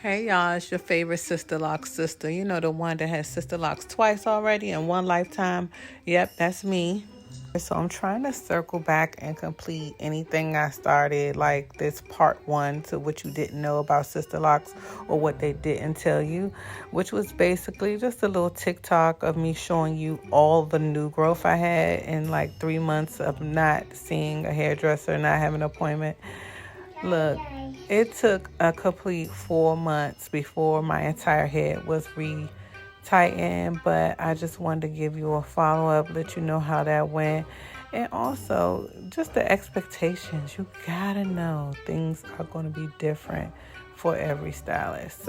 Hey y'all, it's your favorite Sisterlocks sister. You know, the one that has Sisterlocks twice already in one lifetime. Yep, that's me. So I'm trying to circle back and complete anything I started, like this part one to what you didn't know about Sisterlocks or what they didn't tell you, which was basically just a little TikTok of me showing you all the new growth I had in like 3 months of not seeing a hairdresser, not having an appointment. Look, it took a complete 4 months before my entire head was re-tightened, but I just wanted to give you a follow-up, let you know how that went. And also, just the expectations. You gotta know things are going to be different for every stylist.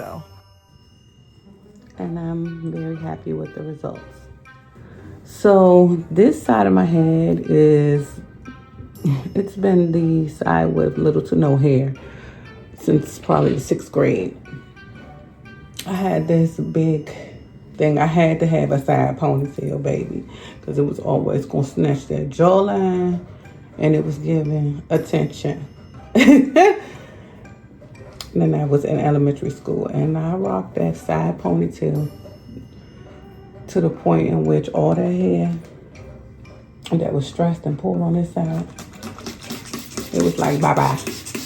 And I'm very happy with the results. So this side of my head it's been the side with little to no hair since probably the 6th grade. I had this big thing. I had to have a side ponytail, baby, because it was always going to snatch that jawline and it was giving attention. And then I was in elementary school and I rocked that side ponytail to the point in which all that hair that was stressed and pulled on this side, it was like bye-bye.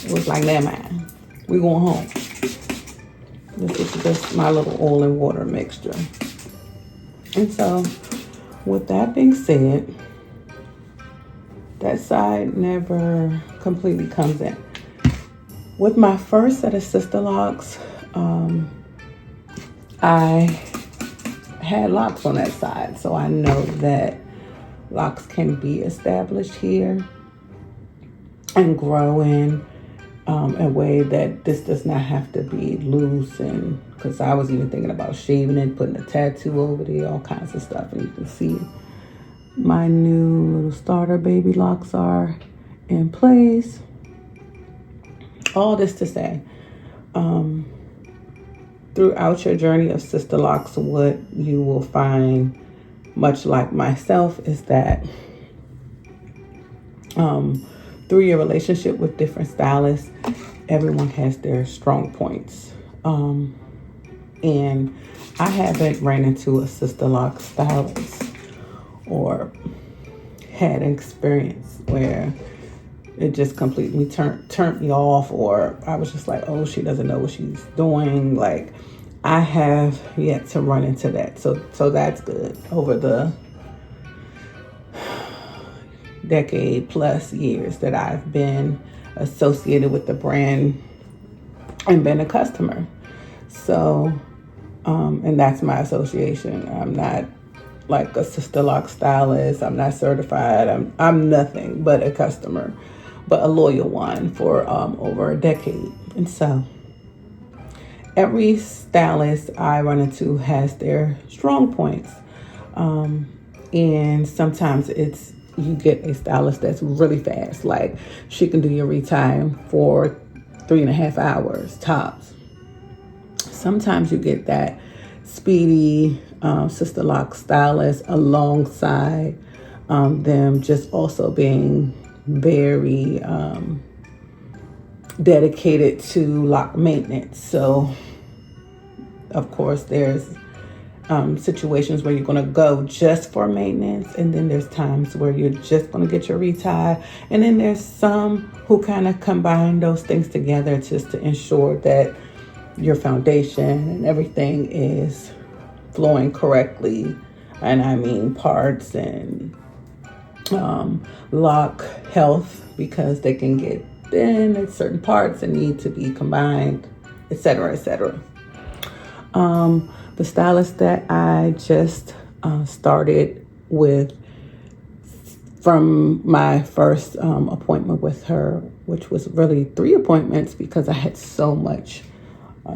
It was like, never mind. We going home. This is just my little oil and water mixture. And so, with that being said, that side never completely comes in. With my first set of Sisterlocks, I had locks on that side. So I know that locks can be established here and grow in a way that this does not have to be loose. And because I was even thinking about shaving it, putting a tattoo over there, all kinds of stuff. And you can see my new little starter baby locks are in place. All this to say, throughout your journey of Sisterlocks, what you will find, much like myself, is that through your relationship with different stylists, everyone has their strong points. And I haven't ran into a Sisterlocks stylist or had an experience where it just completely turned me off, or I was just like, oh, she doesn't know what she's doing. Like, I have yet to run into that. So that's good. Over the decade plus years that I've been associated with the brand and been a customer. So, and that's my association. I'm not like a Sisterlocks stylist. I'm not certified. I'm nothing but a customer, but a loyal one for over a decade. And so every stylist I run into has their strong points. And sometimes you get a stylist that's really fast. Like, she can do your retie for 3.5 hours tops. Sometimes you get that speedy Sisterlocks stylist alongside them just also being very dedicated to lock maintenance. So, of course, there's situations where you're going to go just for maintenance, and then there's times where you're just going to get your retie, and then there's some who kind of combine those things together just to ensure that your foundation and everything is flowing correctly. And I mean parts and lock health, because they can get thin at certain parts and need to be combined, etc., etc. The stylist that I just started with from my first appointment with her, which was really 3 appointments because I had so much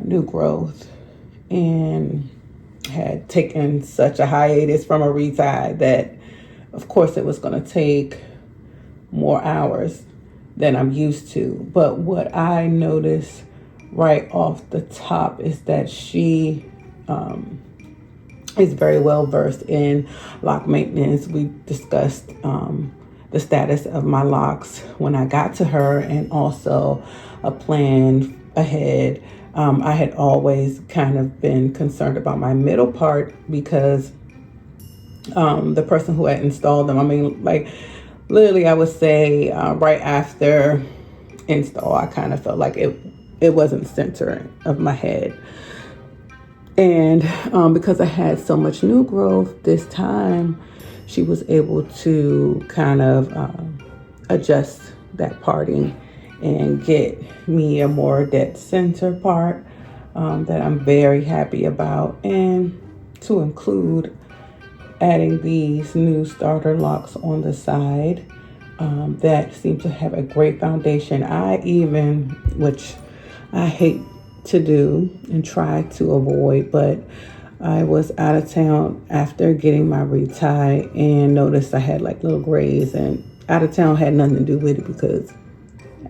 new growth and had taken such a hiatus from a retie that, of course, it was going to take more hours than I'm used to. But what I noticed right off the top is that she is very well versed in lock maintenance. We discussed the status of my locks when I got to her, and also a plan ahead I had always kind of been concerned about my middle part because the person who had installed them, I mean, like literally I would say right after install, I kind of felt like it wasn't centering of my head. And because I had so much new growth this time, she was able to kind of adjust that parting and get me a more dead center part that I'm very happy about, and to include adding these new starter locks on the side that seem to have a great foundation. I even, which I hate to do and try to avoid, but I was out of town after getting my retie and noticed I had like little grays, and out of town had nothing to do with it because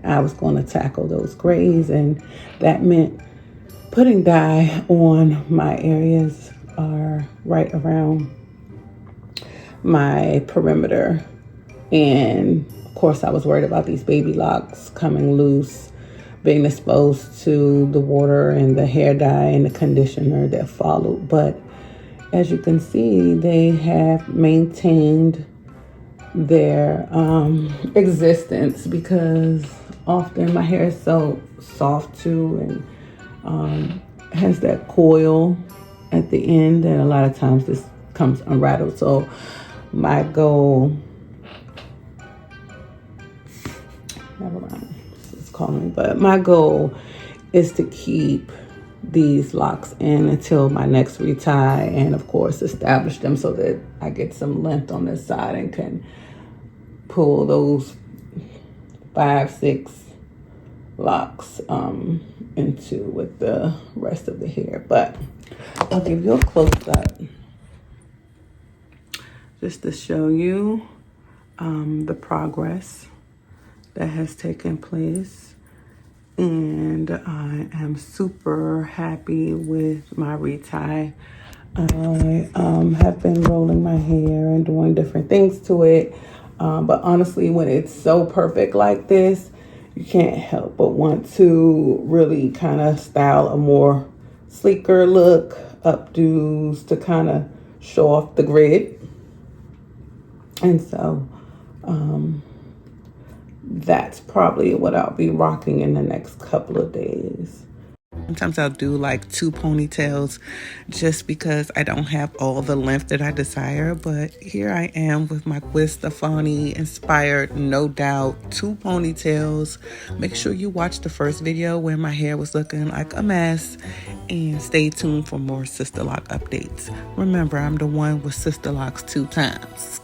I was going to tackle those grays, and that meant putting dye on my areas are right around my perimeter. And of course I was worried about these baby locks coming loose, being exposed to the water and the hair dye and the conditioner that followed. But as you can see, they have maintained their existence, because often my hair is so soft too, and has that coil at the end, and a lot of times this comes unrattled. So my goal, never mind, it's calling me, but my goal is to keep these locks in until my next retie, and of course establish them so that I get some length on this side and can pull those 5-6 locks into with the rest of the hair. But I'll give you a close-up just to show you the progress that has taken place. And I am super happy with my retie. I have been rolling my hair and doing different things to it. But honestly, when it's so perfect like this, you can't help but want to really kind of style a more sleeker look, updos to kind of show off the grid. And so that's probably what I'll be rocking in the next couple of days. Sometimes I'll do like 2 ponytails just because I don't have all the length that I desire. But here I am with my Gwen Stefani inspired, no doubt, 2 ponytails. Make sure you watch the first video where my hair was looking like a mess, and stay tuned for more Sisterlock updates. Remember, I'm the one with Sisterlocks 2 times.